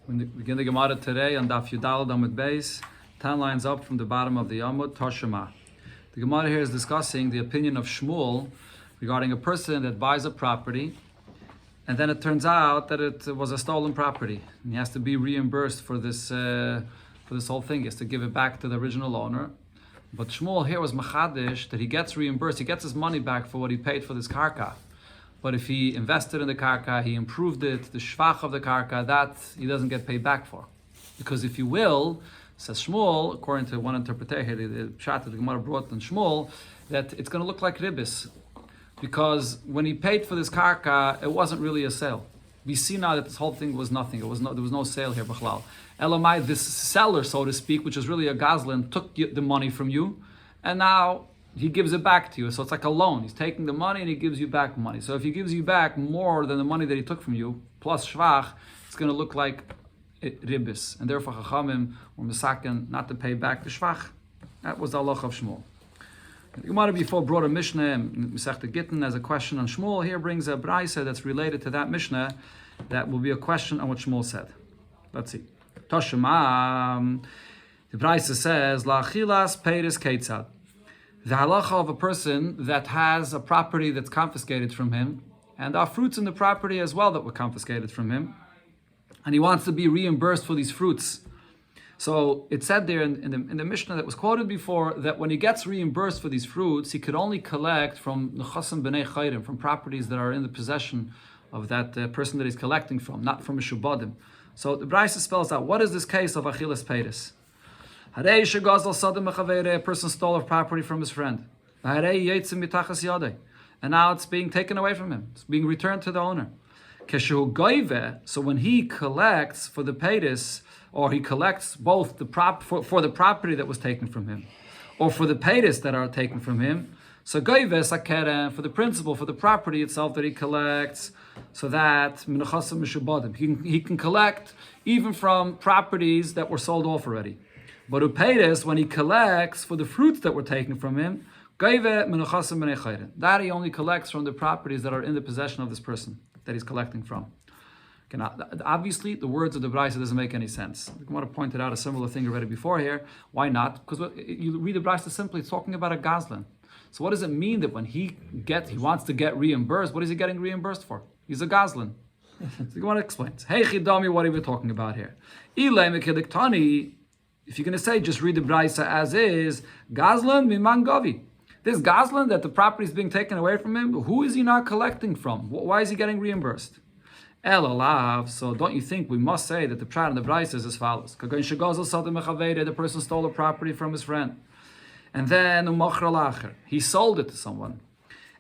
We begin the Gemara today on Daf Yudal Amud Beis, 10 lines up from the bottom of the Amud, Toshema. The Gemara here is discussing the opinion of Shmuel regarding a person that buys a property, and then it turns out that it was a stolen property, and he has to be reimbursed for this whole thing. He has to give it back to the original owner. But Shmuel here was machadish that he gets reimbursed. He gets his money back for what he paid for this karka. But if he invested in the karka, he improved it, the shvach of the karka, that he doesn't get paid back for. Because if you will, says Shmuel, according to one interpretation, the pshat that the Gemara brought in Shmuel, that it's going to look like ribis. Because when he paid for this karka, it wasn't really a sale. We see now that this whole thing was nothing. There was no sale here, b'chlal. Elamai, this seller, so to speak, which is really a gazlan, took the money from you, and now he gives it back to you. So it's like a loan. He's taking the money and he gives you back money. So if he gives you back more than the money that he took from you, plus shvach, it's going to look like ribis. And therefore, Chachamim or Mesaken not to pay back the shvach. That was the halach of Shmuel. The Gemara before brought a Mishnah in Masechta Gittin as a question on Shmuel. Here brings a Braisa that's related to that Mishnah. That will be a question on what Shmuel said. Let's see. Toshema, the Braisa says, La'achilas peiris keitzad. The halacha of a person that has a property that's confiscated from him, and there are fruits in the property as well that were confiscated from him, and he wants to be reimbursed for these fruits. So it said there in the Mishnah that was quoted before that when he gets reimbursed for these fruits, he could only collect from nechasim b'nei chayrim, from properties that are in the possession of that person that he's collecting from, not from a shubadim. So the Braisa spells out, what is this case of achilas peiris? A person stole a property from his friend. And now it's being taken away from him. It's being returned to the owner. So when he collects for the peiris, or he collects both for the property that was taken from him, or for the peiris that are taken from him, so goyve for the principal, for the property itself that he collects, so that he can collect even from properties that were sold off already. But upeiris, when he collects for the fruits that were taken from him, that he only collects from the properties that are in the possession of this person that he's collecting from. Okay, now, obviously, the words of the Braisa doesn't make any sense. I want to point out a similar thing already before here. Why not? Because you read the Braisa simply, it's talking about a gazlan. So what does it mean that when he wants to get reimbursed, what is he getting reimbursed for? He's a gazlan. So you want to explain. Hey Chidami, what are we talking about here? If you're going to say, just read the Braisa as is, Gazlan miman gavi. This Gazlan that the property is being taken away from him, who is he not collecting from? Why is he getting reimbursed? El alav. So don't you think we must say that the pshat in the Braisa is as follows? The person stole a property from his friend. And then he sold it to someone.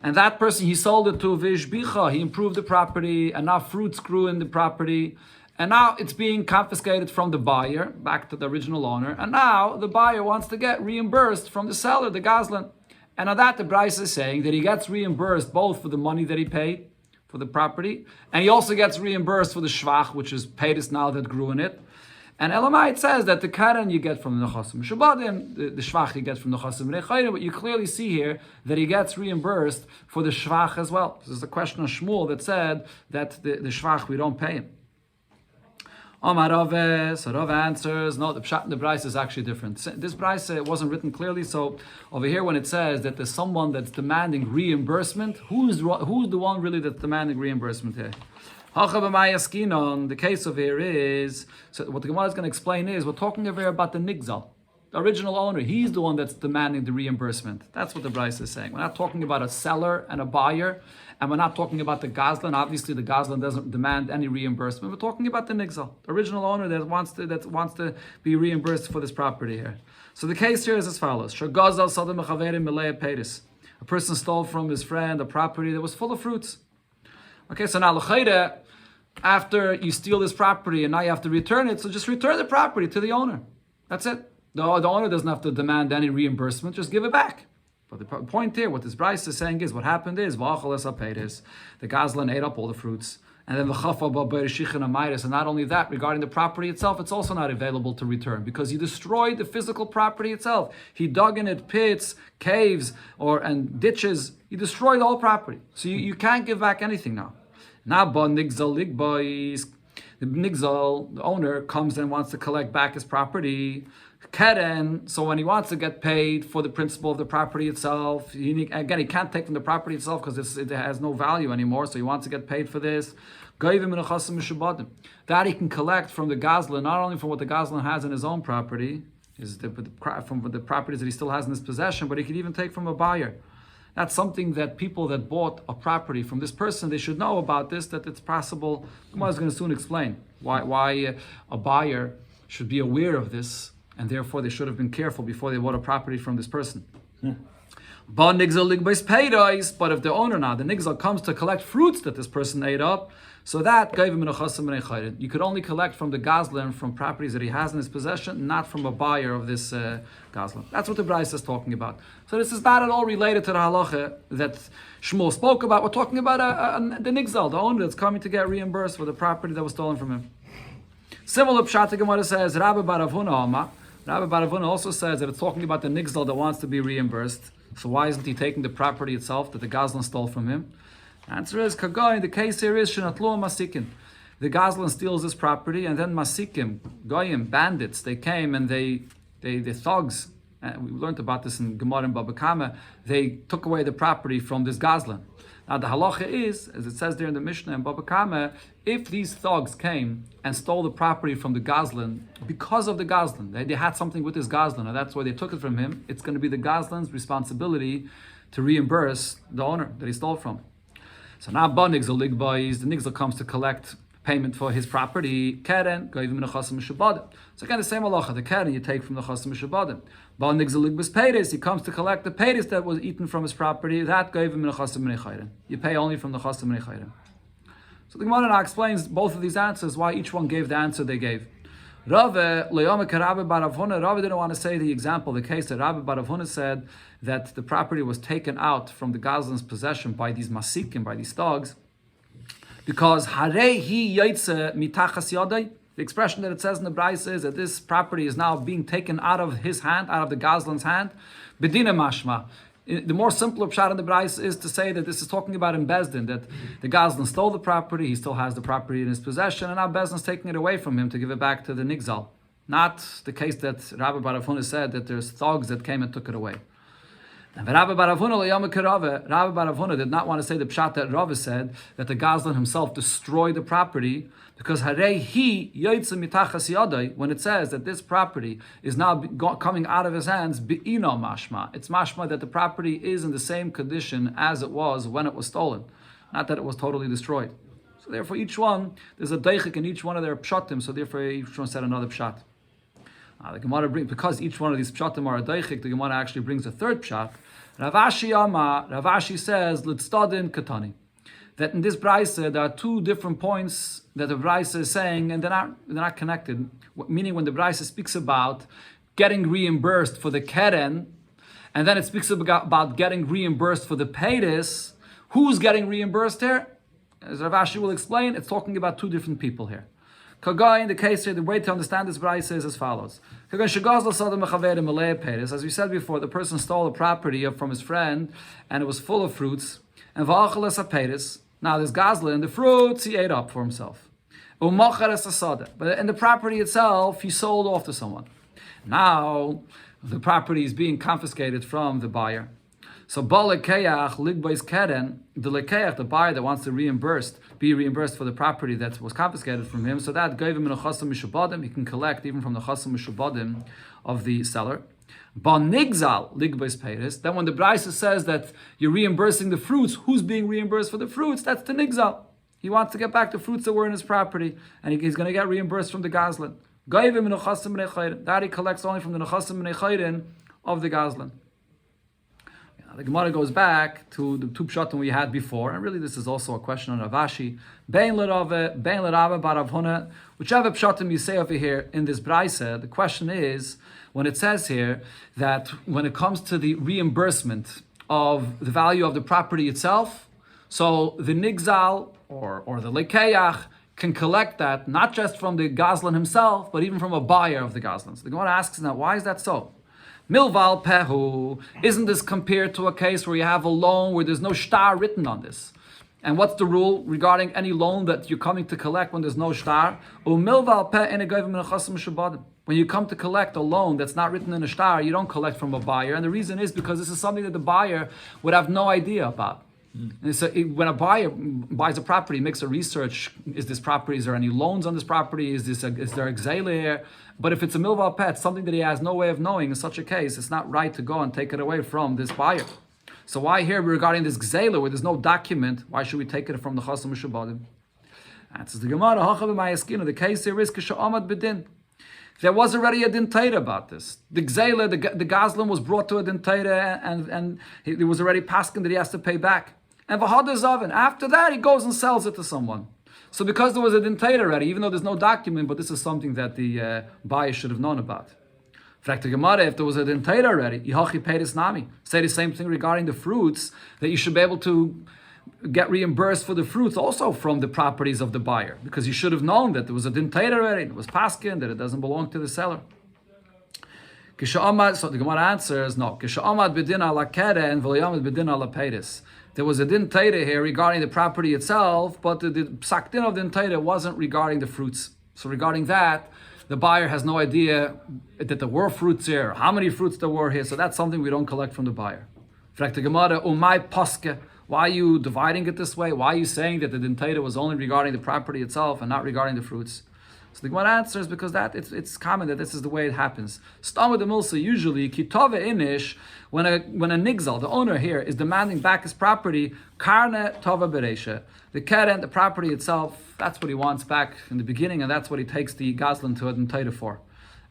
And that person, he sold it to Vishbicha. He improved the property, and now fruits grew in the property. And now it's being confiscated from the buyer, back to the original owner. And now the buyer wants to get reimbursed from the seller, the gazlan. And now that the Braisa is saying that he gets reimbursed both for the money that he paid for the property, and he also gets reimbursed for the shvach, which is peiris now that grew in it. And Elamai, it says that the karen you get from the nechasim shabadim, the shvach you get from the nechasim rechayim, but you clearly see here that he gets reimbursed for the shvach as well. This is the question of Shmuel that said that the shvach, we don't pay him. Omar Rave, so Rave answers, no, the pshat in the Braisa is actually different. This Braisa wasn't written clearly, so over here when it says that there's someone that's demanding reimbursement, who's the one really that's demanding reimbursement here? The case over here is, so what the Gemara is going to explain is, we're talking over here about the nigzal, the original owner. He's the one that's demanding the reimbursement. That's what the Braisa is saying. We're not talking about a seller and a buyer, and we're not talking about the gazlan. Obviously, the gazlan doesn't demand any reimbursement. We're talking about the nigzal, the original owner that wants to be reimbursed for this property here. So the case here is as follows: a person stole from his friend a property that was full of fruits. Okay, so now l'chayre, after you steal this property and now you have to return it, so just return the property to the owner. That's it. The owner doesn't have to demand any reimbursement, just give it back. But the point here, what this Braisa is saying is, what happened is, the gazlan ate up all the fruits, and then the and not only that, regarding the property itself, it's also not available to return, because he destroyed the physical property itself. He dug in it pits, caves, and ditches. He destroyed the whole property. So you can't give back anything now. The nigzal, the owner, comes and wants to collect back his property. Keren, so when he wants to get paid for the principal of the property itself, he can't take from the property itself because it has no value anymore, so he wants to get paid for this. That he can collect from the gazlan, not only from what the gazlan has in his own property, from the properties that he still has in his possession, but he can even take from a buyer. That's something that people that bought a property from this person, they should know about this, that it's possible. Gemara is going to soon explain why a buyer should be aware of this, and therefore they should have been careful before they bought a property from this person. But if the owner now, the nigzal, comes to collect fruits that this person ate up, so that you could only collect from the gazlan, from properties that he has in his possession, not from a buyer of this gazlan. That's what the Bryce is talking about. So this is not at all related to the halacha that Shmuel spoke about. We're talking about the nigzal, the owner that's coming to get reimbursed for the property that was stolen from him. Similar pshat, the Gemara says, Rabbi Baravuna also says that it's talking about the nigzal that wants to be reimbursed. So why isn't he taking the property itself that the gazlan stole from him? Answer is, Kagoy, the case here is Shenatlu Masikin. The gazlan steals this property, and then Masikim, Goyim, bandits, they came and they thugs, and we learned about this in Gemara and Bava Metzia, they took away the property from this gazlan. Now the halacha is, as it says there in the Mishnah and Bava Metzia, if these thugs came and stole the property from the gazlan because of the gazlan, they had something with this gazlan, and that's why they took it from him, it's going to be the gazlan's responsibility to reimburse the owner that he stole from. So now the nigzal comes to collect payment for his property. Keren, so again the same halacha, the keren you take from the chasim mishabadim. But nigzal ligbas peiris, he comes to collect the peiris that was eaten from his property. That you pay only from the chasim minei. So the Gemara now explains both of these answers, why each one gave the answer they gave. Rav didn't want to say the example, the case that Rabbi Baravuna said that the property was taken out from the gazlan's possession by these masikim, by these thugs, because the expression that it says in the Braisa is that this property is now being taken out of his hand, out of the gazlan's hand. Bedina mashma. The more simpler pshat in the Braisa is to say that this is talking about in Bezdin, that the gazlan stole the property, he still has the property in his possession, and now Bezdin's taking it away from him to give it back to the nigzal. Not the case that Rabbi Baravuna said that there's thugs that came and took it away. And Rabbi Baravuna did not want to say the pshat that Rava said, that the gazlan himself destroyed the property, because when it says that this property is now coming out of his hands, it's mashma that the property is in the same condition as it was when it was stolen, not that it was totally destroyed. So therefore each one, there's a deichik in each one of their pshatim, so therefore each one said another pshat. The Gemara because each one of these pshatim are a deichik, the Gemara actually brings a third pshat. Ravashi says, L'tstadin katani. That in this Braisa, there are two different points that the Braisa is saying, and they're not connected. Meaning when the Braisa speaks about getting reimbursed for the keren, and then it speaks about getting reimbursed for the peiris, who's getting reimbursed here? As Ravashi will explain, it's talking about two different people here. Kagai, in the case here, the way to understand this Braisa is as follows. As we said before, the person stole a property from his friend, and it was full of fruits, and now this gazlan, the fruits he ate up for himself. But in the property itself, he sold off to someone. Now the property is being confiscated from the buyer. So the buyer that wants to be reimbursed for the property that was confiscated from him, so that gave him in a chasam mishubadim, he can collect even from the chasam mishubadim of the seller. Then when the Braisa says that you're reimbursing the fruits, who's being reimbursed for the fruits? That's the nigzal. He wants to get back the fruits that were in his property, and he's going to get reimbursed from the gazlan. That he collects only from the nechasim minei of the gazlan. The Gemara goes back to the two pshatim we had before, and really this is also a question on Ravashi. Bein l'Rava, bein l'Rava barav Huna. Whichever pshatim you say over here in this Braisa, the question is, when it says here that when it comes to the reimbursement of the value of the property itself, so the nigzal or the lekeach can collect that not just from the gazlan himself, but even from a buyer of the gazlan. So the Gemara asks now, why is that so? Milval pehu, isn't this compared to a case where you have a loan where there's no shtar written on this? And what's the rule regarding any loan that you're coming to collect when there's no shtar? When you come to collect a loan that's not written in a shtar, you don't collect from a buyer. And the reason is because this is something that the buyer would have no idea about. And so when a buyer buys a property, makes a research, is there any loans on this property? Is there a gzeila here? But if it's a milval pet, something that he has no way of knowing, in such a case, it's not right to go and take it away from this buyer. So why here regarding this gzeila, where there's no document, why should we take it from the chasam mishabadim? Answers the Gemara, the case here is k'sha'amad b'din. There was already a din Torah about this. The gzeila, the gazlan was brought to a din Torah, and it was already paskin that he has to pay back. And v'hadazaven, after that he goes and sells it to someone. So because there was a din Torah already, even though there's no document, but this is something that the buyer should have known about. If there was a din Torah already, yihachi peiris nami. Say the same thing regarding the fruits, that you should be able to get reimbursed for the fruits also from the properties of the buyer, because you should have known that there was a din Torah already, it was paskin, that it doesn't belong to the seller. So the Gemara answers, no. There was a din Torah here regarding the property itself, but the psak din of din Torah wasn't regarding the fruits. So regarding that, the buyer has no idea that there were fruits here, how many fruits there were here, so that's something we don't collect from the buyer. Why are you dividing it this way? Why are you saying that the din Torah was only regarding the property itself and not regarding the fruits? So the Gemara answers because that it's common that this is the way it happens. Stam with the milsa usually kitove inish when a nigzal, the owner here, is demanding back his property, karne tova beresha. The keren, the property itself, that's what he wants back in the beginning, and that's what he takes the gazlan to a din Torah for.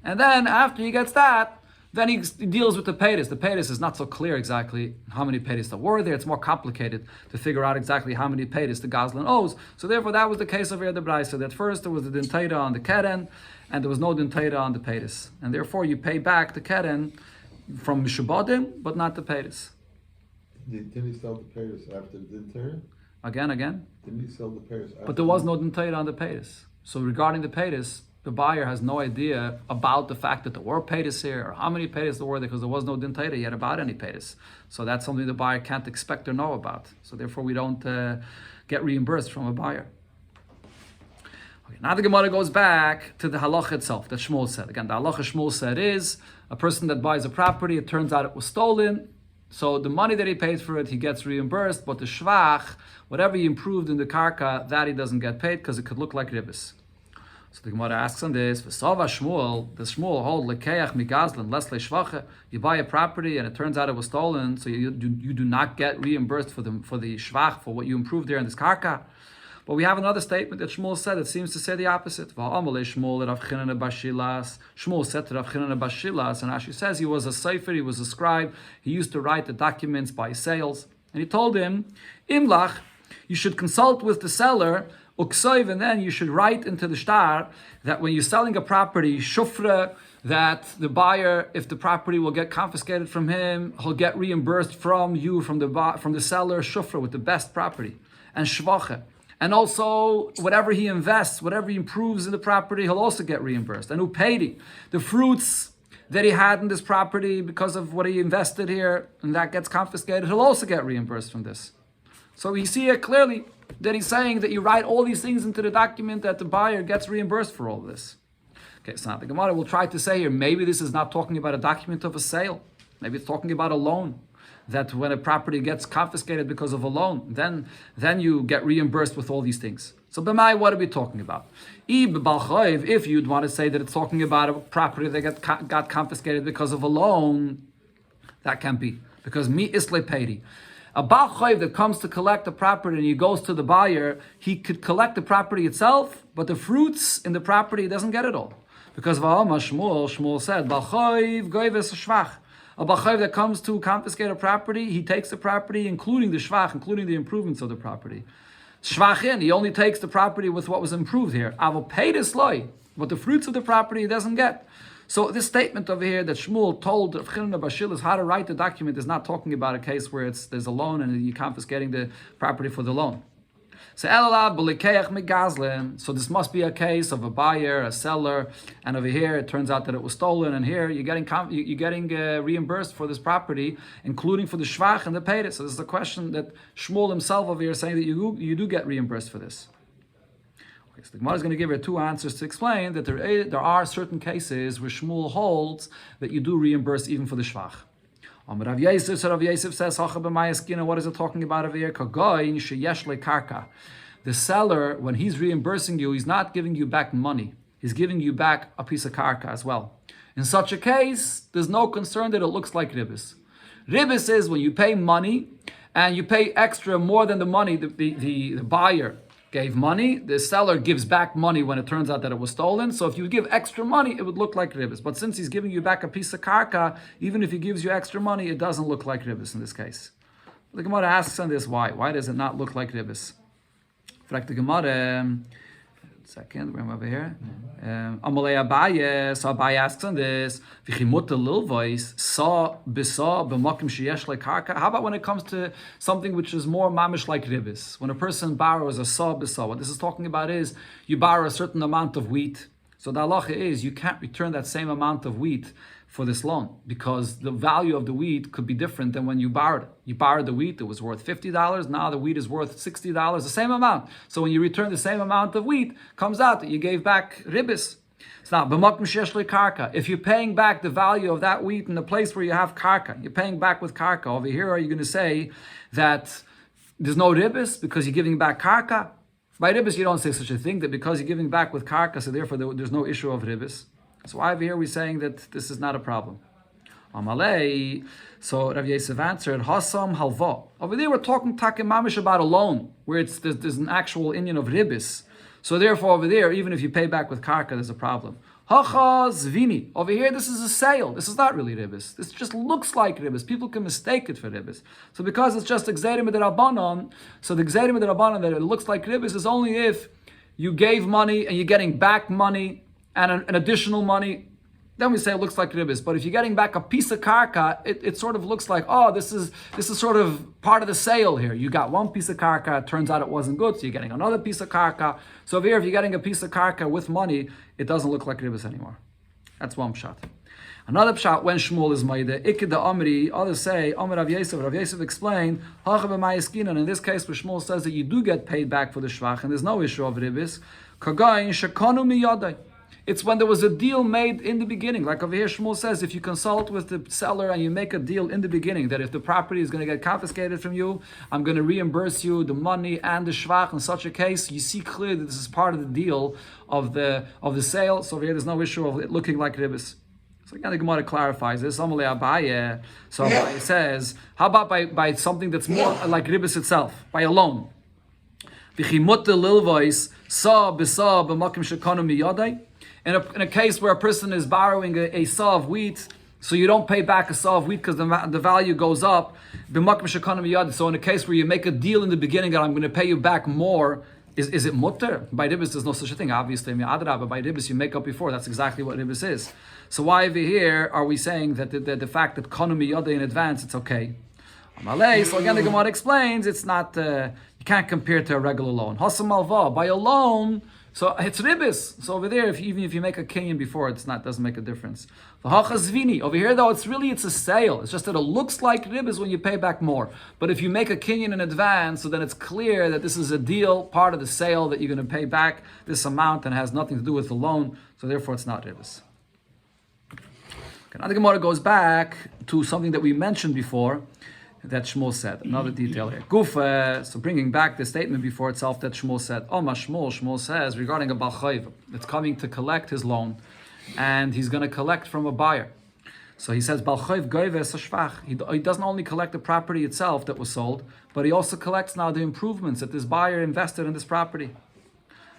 And then after he gets that, then he deals with the peiris. The peiris is not so clear exactly how many peiris there were there. It's more complicated to figure out exactly how many peiris the gazlan owes. So therefore, that was the case of the Braisa. That first there was the din Torah on the keren, and there was no din Torah on the peiris. And therefore, you pay back the keren from mishabadim, but not the peiris. Didn't he sell the peiris after the din Torah? Again? Didn't he sell the peiris after? But there was no din Torah on the peiris. So regarding the peiris, the buyer has no idea about the fact that there were peiris here, or how many peiris there were there, because there was no din Torah yet about any peiris. So that's something the buyer can't expect or know about. So therefore we don't get reimbursed from a buyer. Okay, now the Gemara goes back to the halacha itself that Shmuel said. Again, the halacha Shmuel said is, a person that buys a property, it turns out it was stolen, so the money that he pays for it, he gets reimbursed, but the shvach, whatever he improved in the karka, that he doesn't get paid, because it could look like ribis. So the Gemara asks on this, V'sava Shmuel, does Shmuel hold lekeach migazlan lesle shvacha? You buy a property and it turns out it was stolen, so you do not get reimbursed for the shvach, for what you improved there in this karka. But we have another statement that Shmuel said that seems to say the opposite. Shmuel said to Rav Chinana Bashilas, and Rashi says he was a sefer, he was a scribe, he used to write the documents by sales. And he told him, Imlach, you should consult with the seller, Uksoiv, and then you should write into the shtar that when you're selling a property, shufra, that the buyer, if the property will get confiscated from him, he'll get reimbursed from you, from the seller, shufra, with the best property, and shvacha. And also, whatever he invests, whatever he improves in the property, he'll also get reimbursed. And upedi, the fruits that he had in this property because of what he invested here, and that gets confiscated, he'll also get reimbursed from this. So we see it clearly that he's saying that you write all these things into the document that the buyer gets reimbursed for all this. Okay, so now the Gemara will try to say here, maybe this is not talking about a document of a sale. Maybe it's talking about a loan. That when a property gets confiscated because of a loan, then you get reimbursed with all these things. So b'mai, what are we talking about? If you'd want to say that it's talking about a property that got confiscated because of a loan, that can't be. Because mi isle peri. A Baal Chayv that comes to collect the property and he goes to the buyer, he could collect the property itself, but the fruits in the property he doesn't get it all. Because Shmuel said, Baal Chayv goyves shvach. A Baal Chayv that comes to confiscate a property, he takes the property, including the shvach, including the improvements of the property. Shvachin, he only takes the property with what was improved here. Aval paid his loy, but the fruits of the property he doesn't get. So this statement over here that Shmuel told Rav Chinana Bashilas how to write the document is not talking about a case where there's a loan and you're confiscating the property for the loan. So elalav b'likeach megazlen. So this must be a case of a buyer, a seller, and over here it turns out that it was stolen, and here you're getting reimbursed for this property, including for the shvach and the peiris. So this is a question that Shmuel himself over here is saying that you do get reimbursed for this. Okay, so the Gemara is going to give her two answers to explain that there are certain cases where Shmuel holds that you do reimburse even for the shvach. Rav Yosef, so Rav Yosef says, what is it talking about over here? The seller, when he's reimbursing you, he's not giving you back money. He's giving you back a piece of karka as well. In such a case, there's no concern that it looks like ribis. Ribis is when you pay money and you pay extra more than the money the buyer gave money. The seller gives back money when it turns out that it was stolen. So if you give extra money, it would look like ribis. But since he's giving you back a piece of karka, even if he gives you extra money, it doesn't look like ribis in this case. The Gemara asks on this why. Why does it not look like ribis? In fact, the Gemara... Second, we're over here. Amalei Abaye, so Abaye asks on this. How about when it comes to something which is more mamish like ribis? When a person borrows a saw b'saw, what this is talking about is you borrow a certain amount of wheat. So the halacha is you can't return that same amount of wheat for this loan because the value of the wheat could be different than when you borrowed it. You borrowed the wheat, it was worth $50, now the wheat is worth $60, the same amount. So when you return the same amount of wheat, comes out that you gave back ribis. So now, karka, if you're paying back the value of that wheat in the place where you have karka, you're paying back with karka. Over here, are you going to say that there's no ribis because you're giving back karka? By ribis, you don't say such a thing, that because you're giving back with karka, so therefore there's no issue of ribis. So why over here we're saying that this is not a problem? Amalei, so Rav Yosef answered, Hasam halva. Over there we're talking takim mamish about a loan, where there's an actual inyan of ribis. So therefore over there, even if you pay back with karka, there's a problem. Hacha zvini. Over here this is a sale. This is not really ribis. This just looks like ribis. People can mistake it for ribis. So because it's just gzeirim d'Rabbanan, so the gzeirim d'Rabbanan that it looks like ribis is only if you gave money and you're getting back money and an additional money, then we say it looks like ribis. But if you're getting back a piece of karka, it sort of looks like, oh, this is sort of part of the sale here. You got one piece of karka, it turns out it wasn't good, so you're getting another piece of karka. So over here, if you're getting a piece of karka with money, it doesn't look like ribis anymore. That's one pshat. Another pshat, when Shmuel is maide, ikid the amri, others say, Amr Rav Yosef explained, and in this case where Shmuel says that you do get paid back for the shvach, and there's no issue of ribis, kagayin shekanu miyadai. It's when there was a deal made in the beginning. Like over here, Shmuel says, if you consult with the seller and you make a deal in the beginning, that if the property is going to get confiscated from you, I'm going to reimburse you the money and the shvach. In such a case, you see clearly that this is part of the deal of the sale. So over here, there's no issue of it looking like ribis. So again, the Gemara clarifies this. So Abaye says, how about by something that's more like ribis itself, by a loan? In a case where a person is borrowing a saw of wheat, so you don't pay back a saw of wheat because the value goes up. So in a case where you make a deal in the beginning that I'm going to pay you back more, is it mutter? By ribis, there's no such a thing. Obviously, but by ribis, you make up before. That's exactly what ribis is. So why over here are we saying that the fact that kanu miyada in advance, it's okay? So again, the Gemara explains it's not. You can't compare it to a regular loan. Hasam alva, by a loan. So it's ribis. So over there, even if you make a kinyan before, doesn't make a difference. The hachazvini over here, though, it's a sale. It's just that it looks like ribis when you pay back more. But if you make a kinyan in advance, so then it's clear that this is a deal, part of the sale, that you're going to pay back this amount and has nothing to do with the loan. So therefore, it's not ribis. Okay, now the Gemara goes back to something that we mentioned before, that Shmuel said. Another detail here. Gufa, so bringing back the statement before itself that Shmuel said. Shmuel says regarding a Bal Chayv that's coming to collect his loan, and he's going to collect from a buyer. So he says Bal Chayv goyves hashvach. He doesn't only collect the property itself that was sold, but he also collects now the improvements that this buyer invested in this property.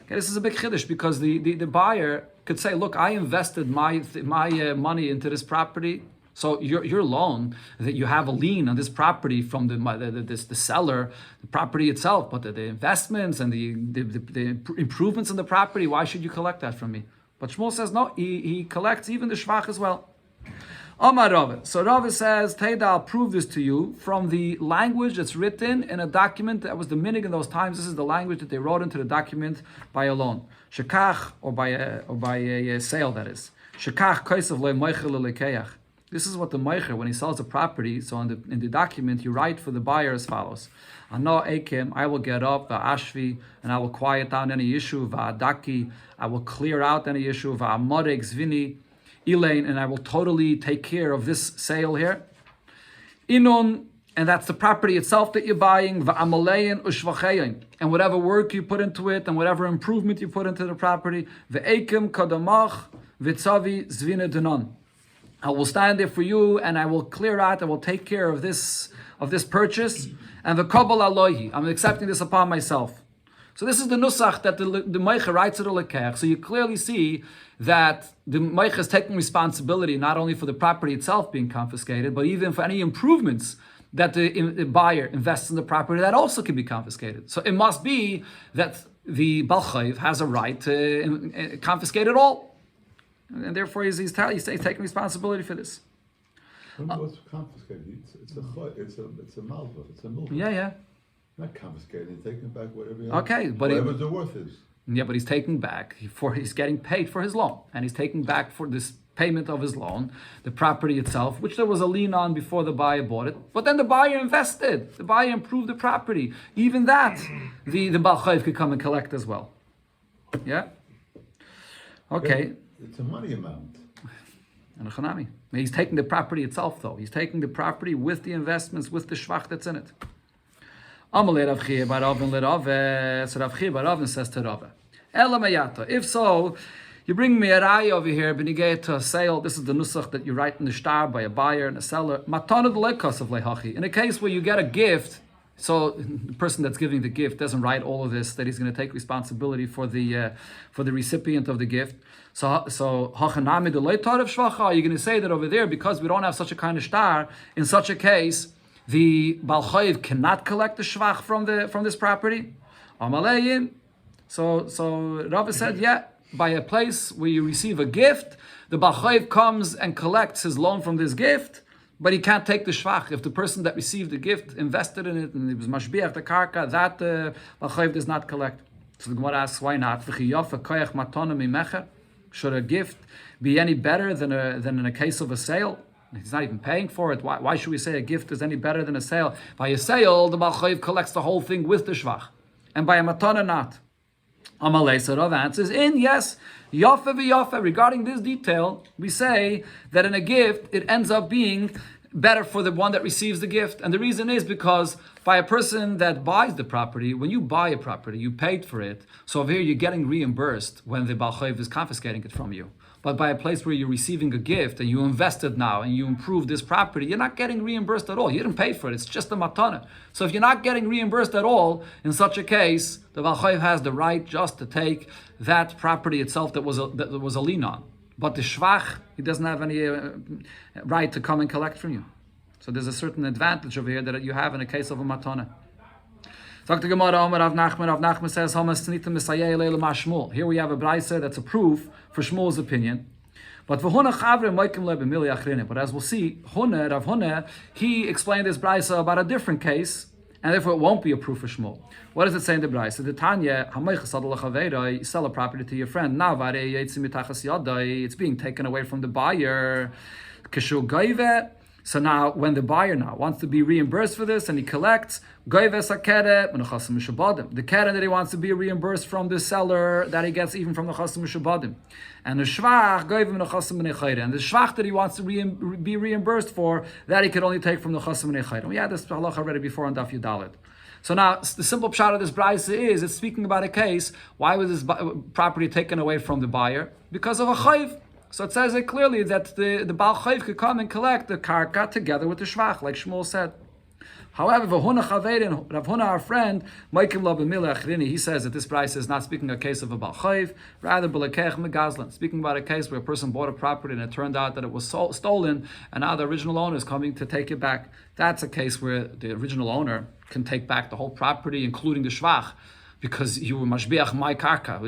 Okay, this is a big chiddush because the buyer could say, look, I invested my money into this property. So your loan, that you have a lien on this property from the seller, the property itself, but the investments and the improvements in the property, why should you collect that from me? But Shmuel says no, he collects even the shvach as well. Amar Rava. So Rava says, Teda, I'll prove this to you from the language that's written in a document that was the minig in those times. This is the language that they wrote into the document by a loan. Shekach, or by a sale, that is. Shekach kaisav le meichel lekeach. This is what the meicher, when he sells a property, so in the document, you write for the buyer as follows. Ano ekim, I will get up, va'ashvi, and I will quiet down any issue, va'adaki, I will clear out any issue, va'amoreg zvini, Elaine, and I will totally take care of this sale here. Inon, and that's the property itself that you're buying. Va'amalein ushvachein, and whatever work you put into it, and whatever improvement you put into the property. Ve'ekim kadamach v'tzavi zvina denon. I will stand there for you, and I will clear out. I will take care of this purchase. And the kabbalah alohi, I'm accepting this upon myself. So this is the nusach that the meicher writes to the lekech. So you clearly see that the meicher is taking responsibility not only for the property itself being confiscated, but even for any improvements that the buyer invests in the property that also can be confiscated. So it must be that the Bal Chayv has a right to confiscate it all, and therefore he's taking responsibility for this. What's confiscated? It's a malva. It's a milva. Yeah. Not confiscated. Taking back whatever. Okay, but whatever the worth is. Yeah, but he's taking back he's getting paid for his loan, and he's taking back for this payment of his loan the property itself, which there was a lien on before the buyer bought it. But then the buyer invested. The buyer improved the property. Even that, the Bal Chayv could come and collect as well. Yeah. Okay. It's a money amount. And he's taking the property itself, though. He's taking the property with the investments, with the shvach that's in it. Amalei Rav Chia bar Ravin le Rava. So Rav Chia bar Ravin says to Rava, Ela mayata. If so, you bring me a raya over here, benigay to a sale. This is the nusach that you write in the shtar by a buyer and a seller. Matana lekos of lehachi. In a case where you get a gift, so the person that's giving the gift doesn't write all of this, that he's going to take responsibility for the recipient of the gift. So hachanami de leitar of shvacha. Are you going to say that over there, because we don't have such a kind of shtar, in such a case, the Bal Chayv cannot collect the shvach from this property? Amaleyin. So Rava said, yeah, by a place where you receive a gift, the Bal Chayv comes and collects his loan from this gift, but he can't take the shvach. If the person that received the gift invested in it and it was mashbiach the karka, that Bal Chayv does not collect. So the Gemara asks, why not? Should a gift be any better than in a case of a sale? He's not even paying for it. Why should we say a gift is any better than a sale? By a sale, the Bal Chayv collects the whole thing with the shvach, and by a matana not. Amalei, so Rav answers, yes, yafa v'yafa. Regarding this detail, we say that in a gift, it ends up being better for the one that receives the gift. And the reason is because by a person that buys the property, when you buy a property, you paid for it. So over here, you're getting reimbursed when the Bal Chayv is confiscating it from you. But by a place where you're receiving a gift and you invested now and you improved this property, you're not getting reimbursed at all. You didn't pay for it. It's just a matana. So if you're not getting reimbursed at all, in such a case, the Bal Chayv has the right just to take that property itself that was a lien on. But the shvach, he doesn't have any right to come and collect from you. So there's a certain advantage over here that you have in a case of a matana. Dr. Gemara Omer Rav Nachman says, here we have a brayse that's a proof for Shmuel's opinion. But as we'll see, Rav Huna, he explained this brayse about a different case, and therefore it won't be a proof for Shmuel. What does it say in the brayse? The Tanya, you sell a property to your friend, it's being taken away from the buyer. So now, when the buyer now wants to be reimbursed for this, and he collects, the keren that he wants to be reimbursed from the seller, that he gets even from the chasim mishabadim, and the shvach, and the shvach that he wants to be reimbursed for, that he could only take from the chasim nechayim. We had this halacha already before on Daf Yudalet. So now, the simple pshat of this brayse is, it's speaking about a case, why was this property taken away from the buyer? Because of a chayv. So it says it clearly that the Bal Chayv could come and collect the karka together with the shvach, like Shmuel said. However, Rav Huna, our friend, he says that this price is not speaking a case of a Bal Chayv, rather speaking about a case where a person bought a property and it turned out that it was stolen, and now the original owner is coming to take it back. That's a case where the original owner can take back the whole property, including the shvach. because you were mashbiach my karka.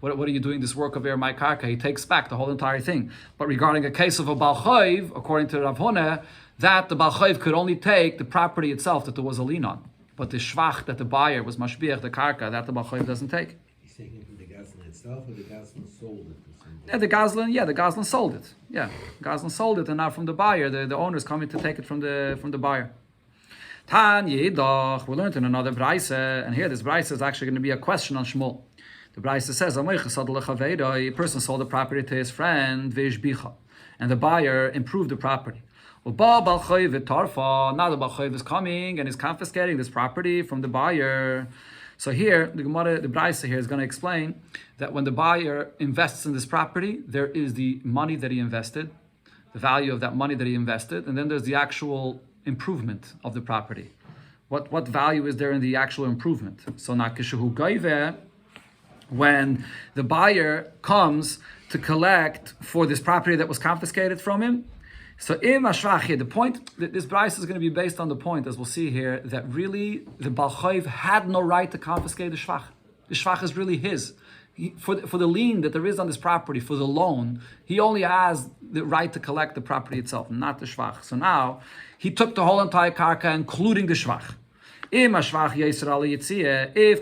What are you doing this work of my karka? He takes back the whole entire thing. But regarding a case of a Baal Chayv, according to Rav Huna, that the Baal Chayv could only take the property itself that there was a lien on. But the shvach that the buyer was mashbiach the karka, that the Baal Chayv doesn't take. He's taking it from the Goslin itself, or the Goslin sold it to somebody? Yeah, the Goslin sold it. Yeah, Goslin sold it, and now from the buyer, the owner is coming to take it from the buyer. Tan Yidach, we learned in another Braise, and here this Braise is actually going to be a question on Shmuel. The Braise says, a person sold the property to his friend, and the buyer improved the property. Now the Baal Chayv is coming and is confiscating this property from the buyer. So here, the Gemara, the Braise here is going to explain that when the buyer invests in this property, there is the money that he invested, the value of that money that he invested, and then there's the actual improvement of the property. What value is there in the actual improvement? So now, when the buyer comes to collect for this property that was confiscated from him, so the point, this Braise is going to be based on the point, as we'll see here, that really the Baal Chayv had no right to confiscate the shvach. The shvach is really his. For the lien that there is on this property, for the loan, he only has the right to collect the property itself, not the shvach. So now, he took the whole entire karka, including the shvach. If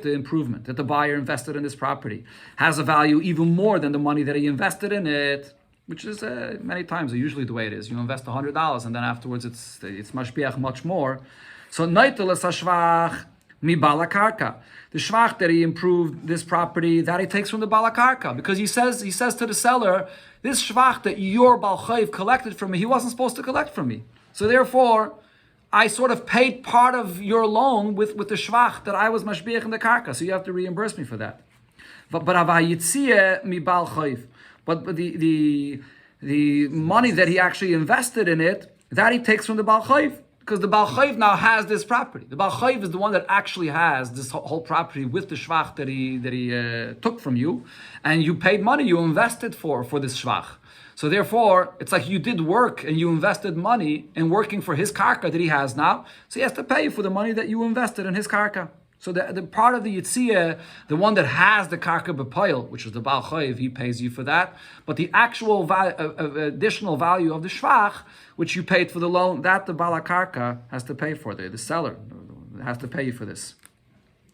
the improvement that the buyer invested in this property has a value even more than the money that he invested in it, which is many times usually the way it is. You invest $100 and then afterwards it's mashbiach much more. So naitelas hashvach mi balakarka. The shvach that he improved this property, that he takes from the balakarka, because he says to the seller, this shvach that your Baal Chayv collected from me, he wasn't supposed to collect from me. So therefore, I sort of paid part of your loan with the shvach that I was mashbiach in the karka, so you have to reimburse me for that. But mi Baal Chayv. But the money that he actually invested in it, that he takes from the Baal Chayv, because the Baal Chayv now has this property. The Baal Chayv is the one that actually has this whole property with the shvach that he took from you, and you paid money, you invested for this shvach. So therefore, it's like you did work and you invested money in working for his karka that he has now. So he has to pay you for the money that you invested in his karka. So the part of the Yitzia, the one that has the karka b'poil, which is the Baal Chayv, he pays you for that. But the actual additional value of the shvach, which you paid for the loan, that the Baal karka has to pay for. The seller has to pay you for this.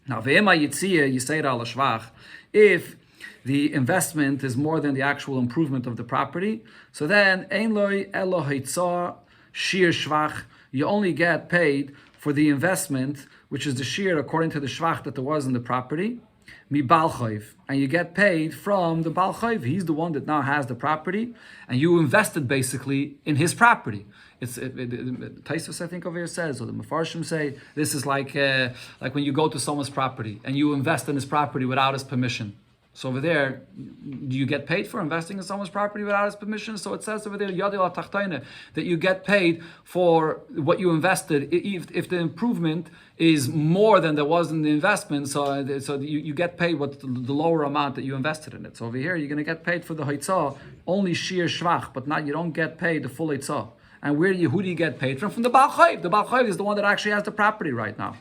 Now, ve'ema Yitzia, Yisera al shvach, if the investment is more than the actual improvement of the property, so then ein loy elo heitzah shir shvach. You only get paid for the investment, which is the shir according to the shvach that there was in the property, mi Baal Chayv, and you get paid from the Baal Chayv. He's the one that now has the property, and you invested basically in his property. Taisus, I think, over here says, or the Mefarshim say, this is like when you go to someone's property and you invest in his property without his permission. So over there, do you get paid for investing in someone's property without his permission? So it says over there, Yadil HaTachtaina, that you get paid for what you invested if the improvement is more than there was in the investment. So you get paid what the lower amount that you invested in it. So over here, you're going to get paid for the Haitzah, only Shir Shvach, but not you don't get paid the full Haitzah. And who do you get paid from? From the Baal Chayv. The Baal Chayv is the one that actually has the property right now.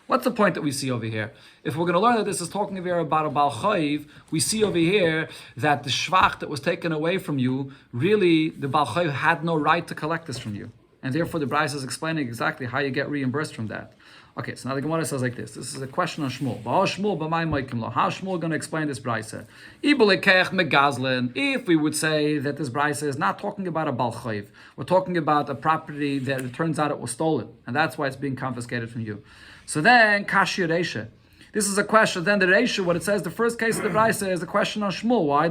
What's the point that we see over here? If we're going to learn that this is talking over here about a Baal Chayv, we see over here that the shvach that was taken away from you, really the Baal Chayv had no right to collect this from you. And therefore the Braise is explaining exactly how you get reimbursed from that. Okay, so now the Gemara says like this. This is a question on Shmuel. How is Shmuel going to explain this Braise? If we would say that this Braise is not talking about a Baal Chayv, we're talking about a property that it turns out it was stolen, and that's why it's being confiscated from you. So then, Kashi Reisha. This is a question. Then the Reisha, what it says, the first case of the Braise is the question on Shmuel. Why?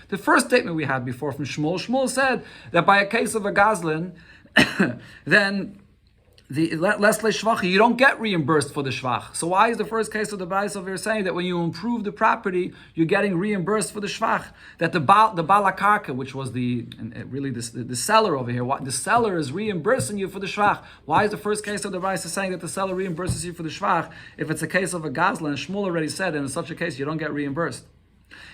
The first statement we had before from Shmuel said that by a case of a Gazlan, then the Leslie Shvach, you don't get reimbursed for the Shvach. So why is the first case of the Braise over here saying that when you improve the property, you're getting reimbursed for the Shvach? That the Balakarka, which was the seller over here, the seller is reimbursing you for the Shvach. Why is the first case of the Braise saying that the seller reimburses you for the Shvach? If it's a case of a Gazla, and Shmuel already said, and in such a case, you don't get reimbursed.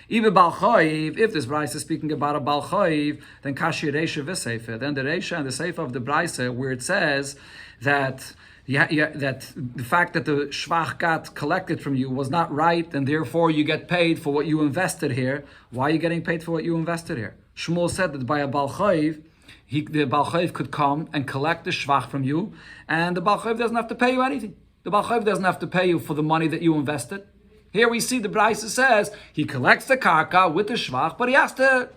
Even Baal Chayv, if this Braise is speaking about a Baal Chayv, then Kashi Reisha v'Seifa. Then the Reisha and the Seifa of the Braise, where it says that that the fact that the shvach got collected from you was not right, and therefore you get paid for what you invested here. Why are you getting paid for what you invested here? Shmuel said that by a Baal Chayv, the Baal Chayv could come and collect the shvach from you, and the Baal Chayv doesn't have to pay you anything. The Baal Chayv doesn't have to pay you for the money that you invested. Here we see the Braisa says he collects the karka with the shvach, but he has to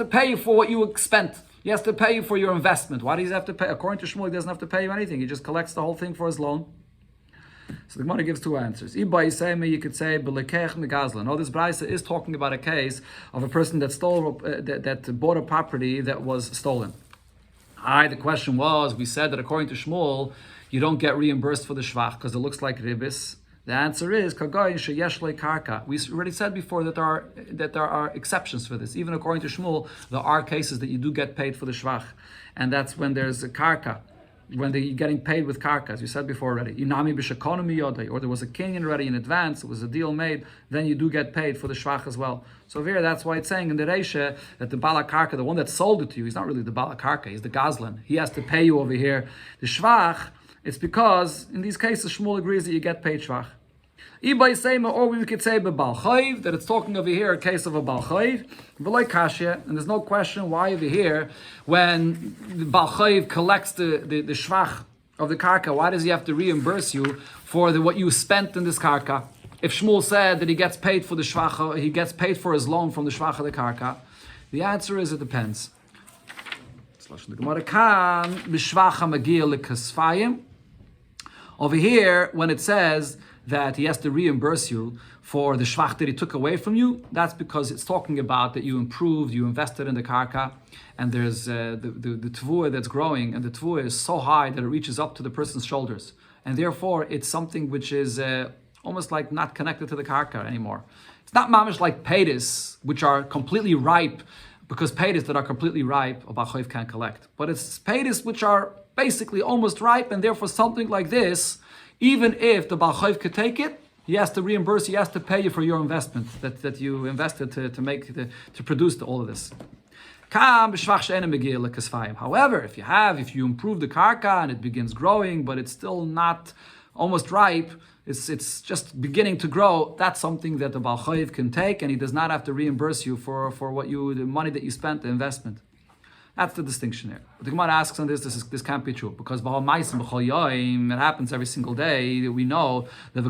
pay you for what you spent. He has to pay you for your investment. Why does he have to pay? According to Shmuel, he doesn't have to pay you anything. He just collects the whole thing for his loan. So the Gemara gives two answers. You could say, no, this Braisa is talking about a case of a person that that bought a property that was stolen. The question was, we said that according to Shmuel, you don't get reimbursed for the shvach because it looks like ribis. The answer is karka. We already said before that there are exceptions for this. Even according to Shmuel, there are cases that you do get paid for the shvach, and that's when there's a karka, when they're getting paid with karka, as you said before already. Inami b'shakonomi yodai, or there was a kinyan already in advance, it was a deal made, then you do get paid for the shvach as well. So here, that's why it's saying in the Reisha that the bala karka, the one that sold it to you, he's not really the bala karka, he's the gazlan. He has to pay you over here. The shvach, it's because, in these cases, Shmuel agrees that you get paid shvach. Or we could say B'Bal Chayv, that it's talking over here a case of a Bal Chayv, V'loi Kashya, and there's no question why over here, when the Bal Chayv collects the shvach of the karka, why does he have to reimburse you for what you spent in this karka? If Shmuel said that he gets paid for the shvach, he gets paid for his loan from the shvach of the karka, the answer is it depends. Over here, when it says that he has to reimburse you for the shvach that he took away from you, that's because it's talking about that you improved, you invested in the karka, and there's the tvua that's growing, and the tvua is so high that it reaches up to the person's shoulders. And therefore, it's something which is almost like not connected to the karka anymore. It's not mamish like peitis, which are completely ripe, because peitis that are completely ripe, a Baal Chayv can't collect. But it's peitis which are basically almost ripe, and therefore something like this, even if the Baal Chayv could take it, he has to reimburse, he has to pay you for your investment that you invested to produce all of this. However, if you improve the karka and it begins growing, but it's still not almost ripe, it's just beginning to grow, that's something that the Baal Chayv can take, and he does not have to reimburse you for the money that you spent, the investment. That's the distinction here. But the Gemara asks on this can't be true, because it happens every single day. We know that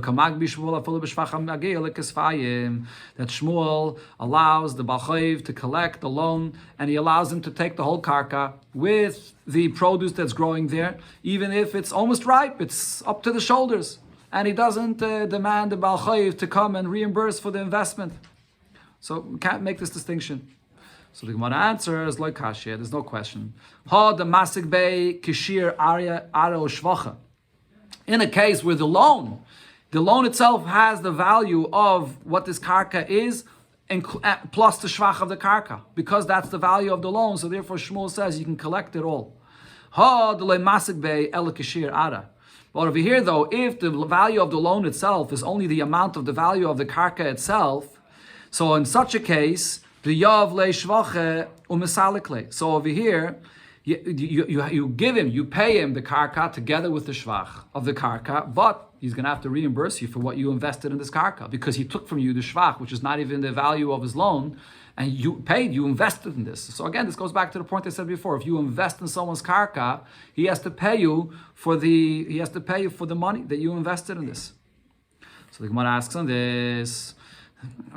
Shmuel allows the Baal Chayv to collect the loan, and he allows him to take the whole karka with the produce that's growing there, even if it's almost ripe, it's up to the shoulders, and he doesn't demand the Baal Chayv to come and reimburse for the investment. So we can't make this distinction. So the Gemara answers, like Kashya, there's no question. The masik bei kishir arya aro shvacha. In a case where the loan itself has the value of what this karka is, plus the shvach of the karka, because that's the value of the loan. So therefore, Shmuel says you can collect it all. The masik bei el kishir ara. But over here, though, if the value of the loan itself is only the amount of the value of the karka itself, so in such a case, so over here, you give him, you pay him the karka together with the shvach of the karka, but he's going to have to reimburse you for what you invested in this karka, because he took from you the shvach, which is not even the value of his loan, and you invested in this. So again, this goes back to the point I said before. If you invest in someone's karka, he has to pay you for the money that you invested in this. So the Gemara asks on this.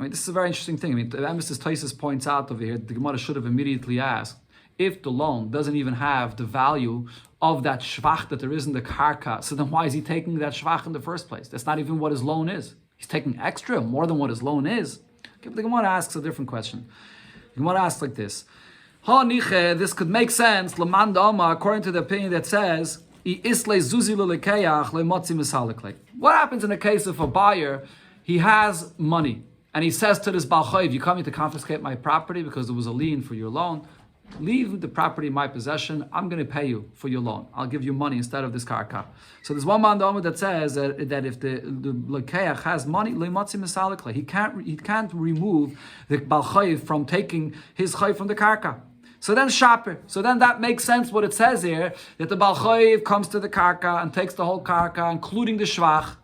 This is a very interesting thing. The Emes Taisus points out over here, the Gemara should have immediately asked, if the loan doesn't even have the value of that shvach that there is in the karka, so then why is he taking that shvach in the first place? That's not even what his loan is. He's taking extra, more than what his loan is. Okay, but the Gemara asks a different question. The Gemara asks like this. This could make sense, according to the opinion that says, what happens in a case of a buyer, he has money, and he says to this Baal Chayv, you come here to confiscate my property because there was a lien for your loan. Leave the property in my possession. I'm going to pay you for your loan. I'll give you money instead of this karka. So there's one man that says that if the lekeach has money, he can't remove the Baal Chayv from taking his chayv from the karka. So then shaper. So then that makes sense what it says here, that the Baal Chayv comes to the karka and takes the whole karka, including the shvach.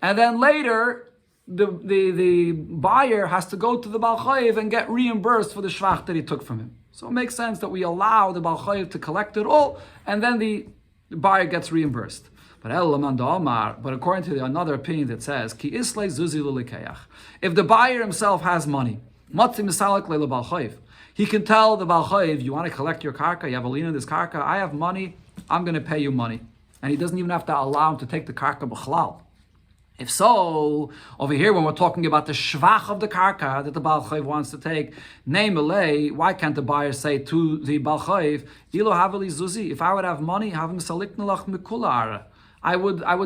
And then later, the buyer has to go to the Baal Chayv and get reimbursed for the shvach that he took from him. So it makes sense that we allow the Baal Chayv to collect it all, and then the buyer gets reimbursed. But according to another opinion that says, Ki islay zuzi lulikeach. If the buyer himself has money, matzi misalek le Baal Chayv, he can tell the Baal Chayv, you want to collect your karka, you have a lien in this karka, I have money, I'm going to pay you money. And he doesn't even have to allow him to take the karka b'chlal. If so, over here when we're talking about the shvach of the karka that the Baal Chayv wants to take, why can't the buyer say to the Baal Chayv, Ilo haveli zuzi, if I would have money, I would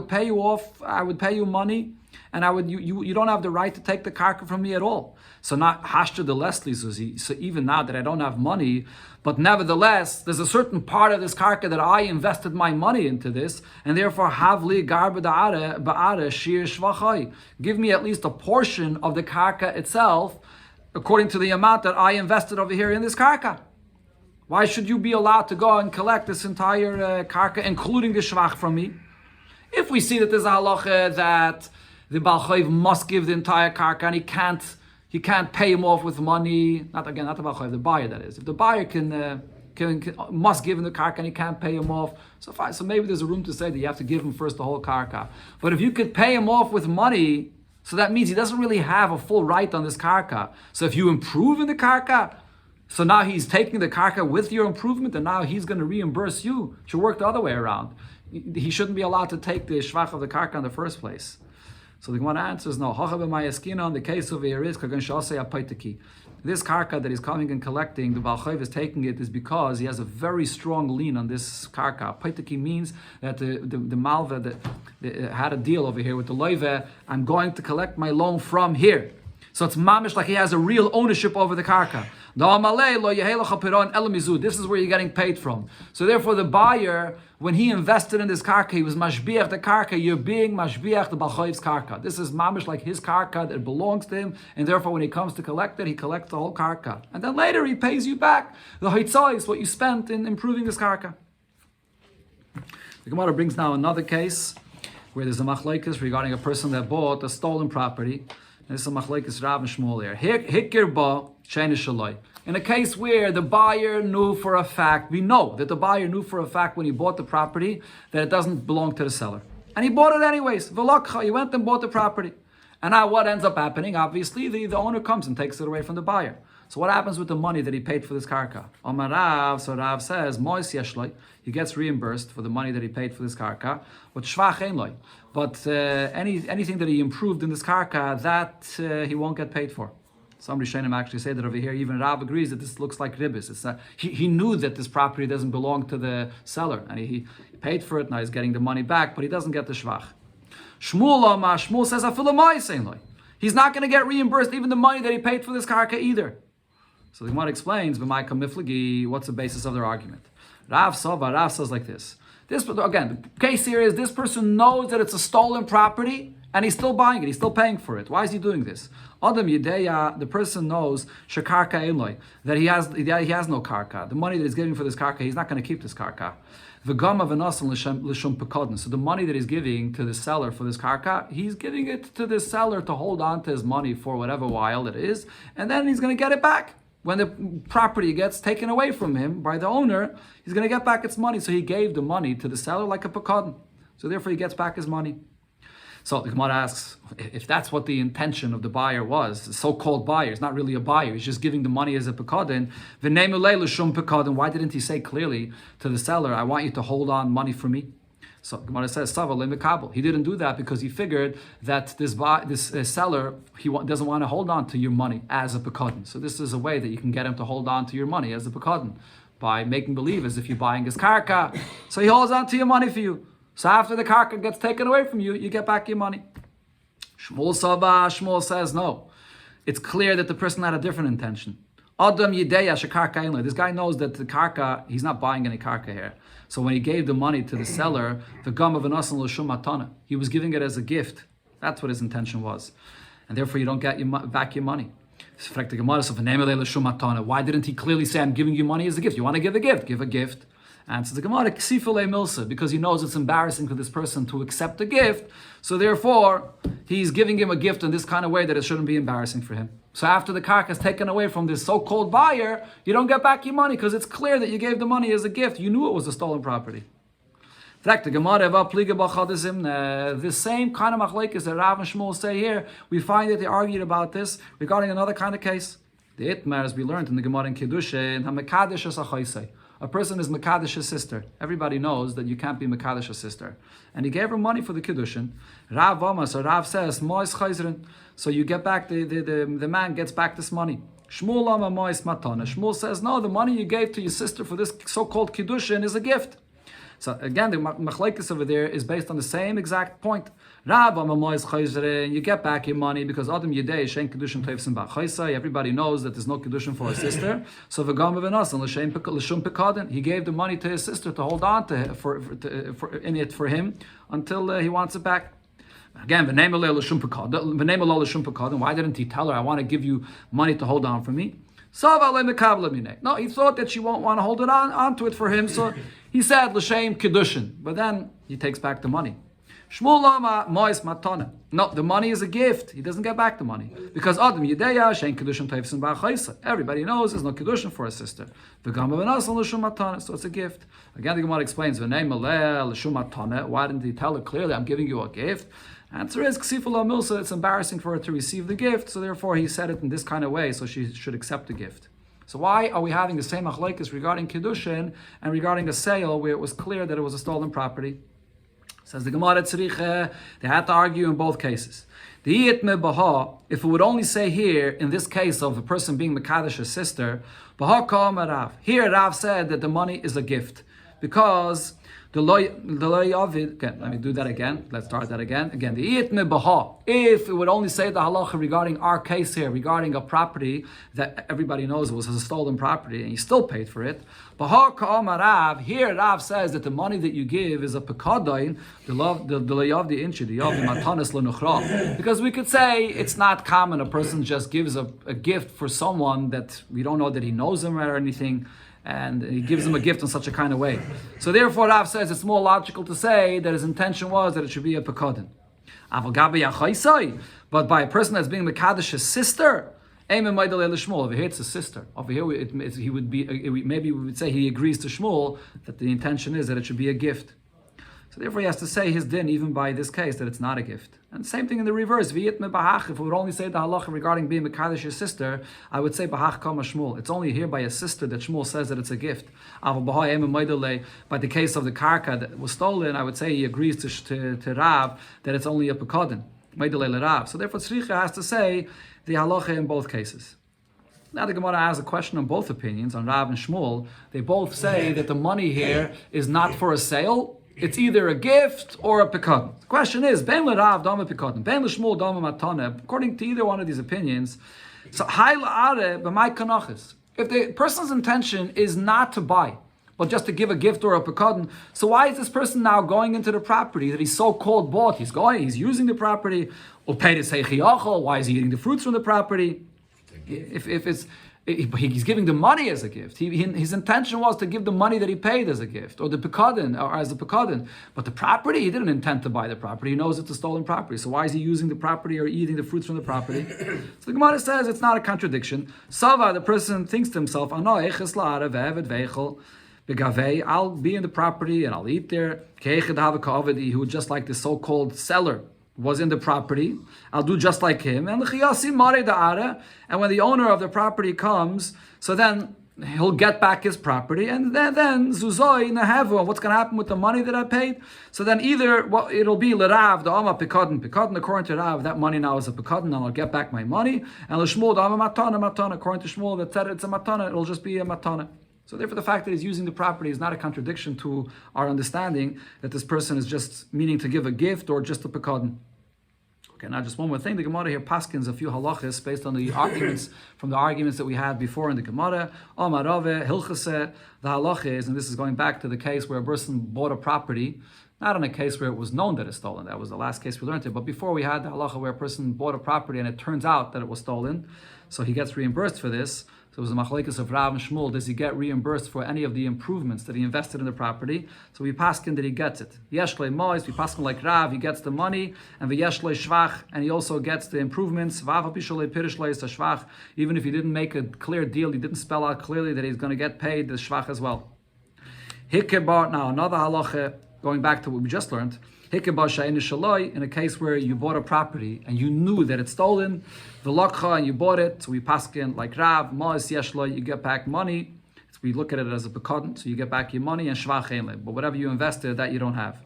pay you off, I would pay you money, and you don't have the right to take the karka from me at all. So not hashtra de leslie zuzi. So even now that I don't have money, but nevertheless, there's a certain part of this karka that I invested my money into this, and therefore havli garba ba'ara shir shvachai. Give me at least a portion of the karka itself, according to the amount that I invested over here in this karka. Why should you be allowed to go and collect this entire karka, including the shvach from me? If we see that there's a halacha that the Baal Chayv must give the entire karka and he can't pay him off with money, not the Baal Chayv, the buyer that is. If the buyer must give him the karka and he can't pay him off, so fine. So maybe there's a room to say that you have to give him first the whole karka. But if you could pay him off with money, so that means he doesn't really have a full right on this karka. So if you improve in the karka, so now he's taking the karka with your improvement, and now he's going to reimburse you. It should work the other way around. He shouldn't be allowed to take the shvach of the karka in the first place. So the Gemara answers, no. The case over here is this karka that he's coming and collecting, the Baal Chayv is taking it, is because he has a very strong lien on this karka. Paitaki means that the malva that had a deal over here with the loive, I'm going to collect my loan from here. So it's mamish like he has a real ownership over the karka. This is where you're getting paid from. So therefore the buyer, when he invested in this karka, he was mashbiach the karka, you're being mashbiach the Baal Chayv's karka. This is mamish like his karka that belongs to him, and therefore when he comes to collect it, he collects the whole karka. And then later he pays you back the hitzais, what you spent in improving this karka. The Gemara brings now another case where there's a machlokes regarding a person that bought a stolen property. This is a machlokes Rav and Shmuel here. Hikir ba shein shaloi. In a case where the buyer knew for a fact, we know that the buyer knew for a fact when he bought the property that it doesn't belong to the seller. And he bought it anyways. V'lakcha, he went and bought the property. And now what ends up happening? Obviously, the owner comes and takes it away from the buyer. So what happens with the money that he paid for this karka? Omar Rav, so Rav says, Mois yeshloi, he gets reimbursed for the money that he paid for this karka, but shvach ein loi. But anything that he improved in this karka, that he won't get paid for. Some Rishonim actually say that over here, even Rav agrees that this looks like ribbis. It's he knew that this property doesn't belong to the seller, and he paid for it, now he's getting the money back, but he doesn't get the shvach. Shmuel says, he's not going to get reimbursed even the money that he paid for this karka either. So the Gemara explains, what's the basis of their argument? Rav says like this. Again, the case here is this person knows that it's a stolen property and he's still buying it, he's still paying for it. Why is he doing this? Adam Yedeya, the person knows shekarka eloi, that he has no karka. The money that he's giving for this karka, he's not going to keep this karka. V'gama v'nasan l'shum pekadon. So the money that he's giving to the seller for this karka, he's giving it to the seller to hold on to his money for whatever while it is, and then he's going to get it back. When the property gets taken away from him by the owner, he's going to get back its money. So he gave the money to the seller like a pekadon. So therefore he gets back his money. So the Gemara asks, if that's what the intention of the buyer was, the so-called buyer, it's not really a buyer, he's just giving the money as a pekadon, why didn't he say clearly to the seller, I want you to hold on money for me? So Gemara says, he didn't do that because he figured that this seller, doesn't want to hold on to your money as a pekadon. So this is a way that you can get him to hold on to your money as a pekadon, by making believe as if you're buying his karka. So he holds on to your money for you. So after the karka gets taken away from you, you get back your money. Shmuel says, no. It's clear that the person had a different intention. Adam Yedeya shekarka einloi. This guy knows that the karka, he's not buying any karka here. So when he gave the money to the seller, the gam of v'nasan l'shum matana, he was giving it as a gift. That's what his intention was. And therefore you don't get back your money. Why didn't he clearly say, I'm giving you money as a gift? You want to give a gift? Give a gift. Answers the Gemara, milsa, because he knows it's embarrassing for this person to accept a gift, so therefore he's giving him a gift in this kind of way that it shouldn't be embarrassing for him. So after the karka is taken away from this so-called buyer, you don't get back your money because it's clear that you gave the money as a gift. You knew it was a stolen property. This same kind of machlekes that Rav and Shmuel say here, we find that they argued about this regarding another kind of case. The itmar, as we learned in the Gemara in Kiddushin, hamekadesh as achaysei. A person is Makadish's sister. Everybody knows that you can't be Makadish's sister. And he gave her money for the Kiddushin. Rav Omas, or Rav says, Mois Chayzrin. So you get back, the man gets back this money. Shmuel Ama Mois Matana. Shmuel says, no, the money you gave to your sister for this so-called Kiddushin is a gift. So again, the machlekes over there is based on the same exact point. Rav Ama Mois Chayzrin, you get back your money because Adam Yedei Shein Kiddushin Teivsin Ba'chaysai. Everybody knows that there's no Kiddushin for a sister. So V'gam V'nas and L'Shem Pekadin. He gave the money to his sister to hold on to for him until he wants it back. Again, why didn't he tell her, I want to give you money to hold on for me? No, he thought that she won't want to hold it onto it for him, so he said L'Shem Kiddushin, but then he takes back the money. Shmuel Lama Mois Matana. No, the money is a gift. He doesn't get back the money because Adam Yedeya Shein Kiddushin Teivsin Ba'chaisa. Everybody knows there's no Kiddushin for a sister. V'gam B'nas L'Shum Matana. So it's a gift. Again, the Gemara explains V'nei Maleh L'Shum Matana. Why didn't he tell her clearly, I'm giving you a gift? Answer is Ksifula Milsa. It's embarrassing for her to receive the gift, so therefore he said it in this kind of way, so she should accept the gift. So why are we having the same machlekes regarding Kiddushin and regarding a sale where it was clear that it was a stolen property? Says the Gemara Tzricha, they had to argue in both cases. If it would only say here, in this case of a person being Mekadesh's sister, here Rav said that the money is a gift. Because the loy Yavid, okay, let me do that again. Let's start that again. Again, the if it would only say the halacha regarding our case here, regarding a property that everybody knows was a stolen property, and you still paid for it. Here Rav says that the money that you give is a pekadain, because we could say it's not common. A person just gives a gift for someone that we don't know that he knows him or anything, and he gives him a gift in such a kind of way. So therefore Rav says it's more logical to say that his intention was that it should be a pekadin. But by a person that's being Mekadesh's sister, over here it's a sister. Over here he would be, maybe we would say he agrees to Shmuel that the intention is that it should be a gift. So therefore he has to say his din even by this case that it's not a gift. And same thing in the reverse. If we would only say the halacha regarding being Mekadesh's sister, I would say Bahach Kama Shmuel. It's only here by a sister that Shmuel says that it's a gift. By the case of the karka that was stolen, I would say he agrees to Rav that it's only a pekadin. So therefore Tzricha has to say the halacha in both cases. Now the Gemara has a question on both opinions, on Rav and Shmuel. They both say that the money here is not for a sale. It's either a gift or a pekadin. The question is, Ben l'Rav dama pekadin, Ben l'Shmuel dama matana. According to either one of these opinions, so hay la'are b'may kanachis. If the person's intention is not to buy, but just to give a gift or a pekadin, so why is this person now going into the property that he so-called bought? He's using the property. Why is he eating the fruits from the property? He's giving the money as a gift. His intention was to give the money that he paid as a gift, or the pekadin, or as a pekadin. But the property, he didn't intend to buy the property. He knows it's a stolen property. So why is he using the property or eating the fruits from the property? So the Gemara says it's not a contradiction. Sava, the person thinks to himself, I'll be in the property and I'll eat there. Who just like the so-called seller was in the property, I'll do just like him. And when the owner of the property comes, so then he'll get back his property, and then Zuzoi Nehevu, what's going to happen with the money that I paid? So then either it'll be L'Rav, the Ama Pekadin, according to Rav, that money now is a Pekadin, and I'll get back my money. And L'Shmuel, the Ama Matana, according to Shmuel, that said it's a Matana, it'll just be a Matana. So therefore the fact that he's using the property is not a contradiction to our understanding that this person is just meaning to give a gift or just a Pekadin. Okay, now just one more thing. The Gemara here paskins a few halachas based on the arguments from the arguments that we had before in the Gemara. Omarave, Hilchase, the halacha is, and this is going back to the case where a person bought a property Not in a case where it was known that it's stolen. That was the last case we learned it. But before we had the halacha where a person bought a property and it turns out that it was stolen, so he gets reimbursed for this. So it was a machlekes of Rav and Shmuel. Does he get reimbursed for any of the improvements that he invested in the property? So we paskin that he gets it. Yeshlei mois, we paskin like Rav, he gets the money, and the yeshlei shvach, and he also gets the improvements. Vav pisholei pirishlei shvach. Even if he didn't make a clear deal, he didn't spell out clearly that he's going to get paid the shvach as well. Hikebar, now another halacha, going back to what we just learned, in a case where you bought a property and you knew that it's stolen, v'lakcha, and you bought it, so we paskin like Rav, ma'as yeshlo, you get back money. So we look at it as a pekadon, so you get back your money, and shvach einle. But whatever you invested, that you don't have.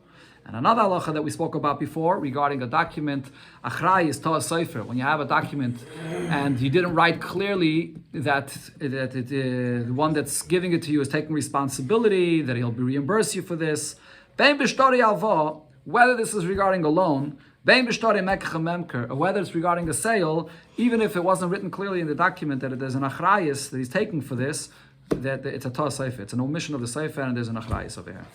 And another halacha that we spoke about before regarding a document, achrei is toa sefer. When you have a document and you didn't write clearly that the one that's giving it to you is taking responsibility, that he'll reimburse you for this. Bein b'shtori alva, whether this is regarding a loan, bein b'shtori mekach memker, or whether it's regarding a sale, even if it wasn't written clearly in the document that there's an achrayis that he's taking for this, that it's a toa sefer. It's an omission of the sefer, and there's an achrayis over here.